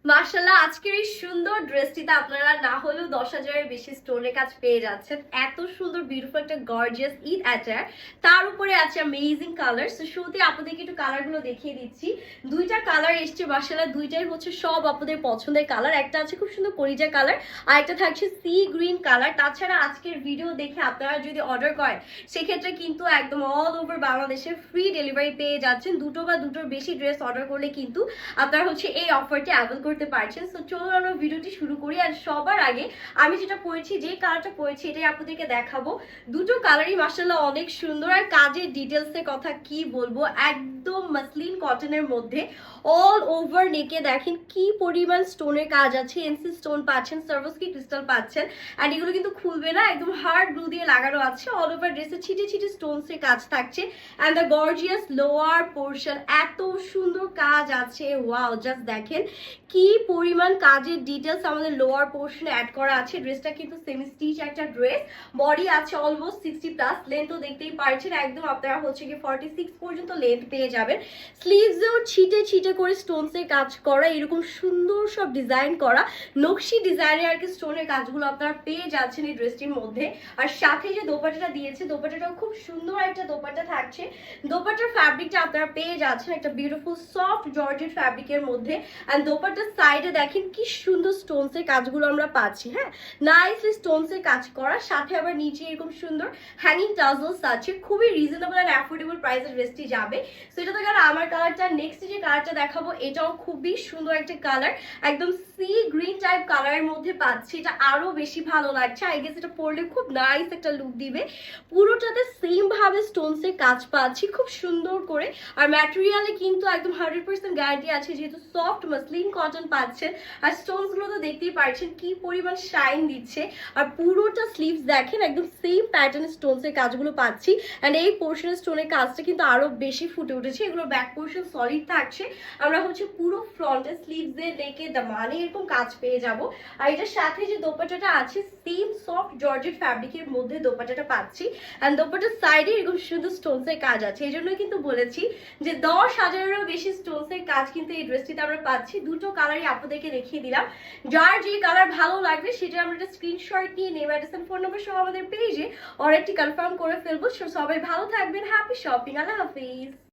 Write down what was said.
মাশাআল্লাহ, আজকের এই সুন্দর ড্রেসটিতে আপনারা না হলেও 10,000-এর বেশি স্টোনের কাজ পেয়ে যাচ্ছেন। এত সুন্দর বিউটিফুল একটা গর্জিয়াস ঈদ অ্যাটায়ার, তার উপরে আছে অ্যামেজিং কালার। সো শুরুতে আপনাদেরকে একটু কালারগুলো দেখিয়ে দিচ্ছি। দুইটা কালার এসছে মাশাআল্লাহ, দুইটাই হচ্ছে সব আপনাদের পছন্দের কালার। একটা আছে খুব সুন্দর করিজা কালার, আর একটা থাকছে সি গ্রিন কালার। তাছাড়া আজকের ভিডিও দেখে আপনারা যদি অর্ডার করেন সেক্ষেত্রে কিন্তু একদম অল ওভার বাংলাদেশে ফ্রি ডেলিভারি পেয়ে যাচ্ছেন। দুটো বা দুটোর বেশি ড্রেস অর্ডার করলে কিন্তু আপনারা হচ্ছে এই অফারটি অ্যাভেল করতে পারছেন। সো চলুন আমরা ভিডিওটি শুরু করি। আর সবার আগে আমি যেটা পরেছি, যে কালারটা পরেছি, এটাই আপনাদেরকে দেখাবো। দুটো কালারই মাশাআল্লাহ অনেক সুন্দর। আর কাজের ডিটেলসের কথা কি বলবো, একদম মাসলিন কটনের মধ্যে অল ওভার নেকে দেখেন কি পরিমাণ স্টোনের কাজ আছে। এনসি স্টোন পাচ্ছেন, সার্ভোস্কি ক্রিস্টাল পাচ্ছেন, অ্যান্ড এগুলো কিন্তু খুলবে না, একদম হার্ড গ্লু দিয়ে লাগানো আছে। অল ওভার ড্রেসে ছিটে ছিটে স্টোনস এর কাজ থাকছে, and the gorgeous lower portion এত সুন্দর কাজ আছে। ওয়াও, জাস্ট দেখেন কি পরিমাণ কাজের ডিটেলস আমাদের লোয়ার পোর্শনে অ্যাড করা আছে। ড্রেসটা কিন্তু সেমি স্টিচ একটা ড্রেস, বডি আছে অলমোস্ট 60+, লেন্থও দেখতেই পারছেন একদম আপনারা হচ্ছে কি 46 পর্যন্ত লেন্থ পেয়ে যাবেন। স্লিভসেও ছিটে ছিটে করে স্টোনসের কাজ করা, এরকম সুন্দর সব ডিজাইন করা নকশি ডিজাইনের আর কি স্টোনের কাজগুলো আপনারা পেয়ে যাচ্ছেন এই ড্রেসটির মধ্যে। আর সাথে যে দোপাট্টাটা দিয়েছে, দোপাট্টাটাও খুব সুন্দর একটা দোপাট্টা থাকছে। দোপাট্টার ফ্যাব্রিকটা আপনারা পেয়ে যাচ্ছেন একটা বিউটিফুল সফট জর্জেট ফ্যাব্রিকের মধ্যে। অ্যান্ড দোপাট্টার সাইডে দেখেন কি সুন্দর স্টোনসের কাজগুলো আমরা পাচ্ছি। হ্যাঁ, নাইসলি স্টোনসের কাজ করা, সাথে আবার নিচে এরকম সুন্দর হ্যাঙ্গিং টাজলস আছে। খুবই রিজনেবল অ্যান্ড অ্যাফোর্ডেবল প্রাইসের ড্রেসটি যাবে। সো এটা তো গেল আমার কালারটা। নেক্সট যে কালারটা দেখাবো, এটাও খুবই সুন্দর একটা কালার, একদম সি গ্রিন টাইপ কালারের মধ্যে পাচ্ছি। এটা আরো বেশি ভালো লাগছে। আই গেস এটা পরলে খুব নাইস একটা লুক দিবে। পুরোটাতে সেম ভাবে স্টোনসের কাজ পাচ্ছি খুব সুন্দর করে। আর ম্যাটেরিয়ালে কিন্তু একদম 100% গ্যারান্টি আছে, যেহেতু সফট মাসলিন কটন পাচ্ছেন। আর স্টোনস গুলো তো দেখতেই পাচ্ছেন কি পরিমাণ শাইন দিচ্ছে। আর পুরোটা স্লিভস দেখেন একদম সেম প্যাটার্ন স্টোনসের কাজগুলো পাচ্ছি। অ্যান্ড এই পোর্শনের স্টোনের কাজটা কিন্তু আরো বেশি ফুটে উঠেছে। এগুলো ব্যাক পোর্শন সলিড থাকছে, আমরা হচ্ছে পুরো ফ্রন্টের স্লিভস এর নেকে মানে এরকম কাজ পেয়ে যাব। আর এটার সাথে যে দোপাট্টাটা আছে, সেম সফট জর্জেট ফ্যাব্রিকের মধ্যে দোপাট্টাটা পাচ্ছি। অ্যান্ড দোপাট্টার সাইডে এরকম সুন্দর স্টোনসের কাজ আছে। এই জন্যই কিন্তু বলেছি যে 10,000-এরও বেশি স্টোনসের কাজ কিন্তু এই ড্রেসটিতে আমরা পাচ্ছি। দুটো কালারই আপনাদেরকে দেখিয়ে দিলাম, যার যে কালার ভালো লাগবে সেটা আমরা একটা স্ক্রিনশট নিয়ে নেম, অ্যাড্রেস, ফোন নাম্বার সহ আমাদের পেজে অর্ডারটি কনফার্ম করে ফেলবো। সবাই ভালো থাকবেন, হ্যাপি শপিং, আল্লাহ হাফিজ।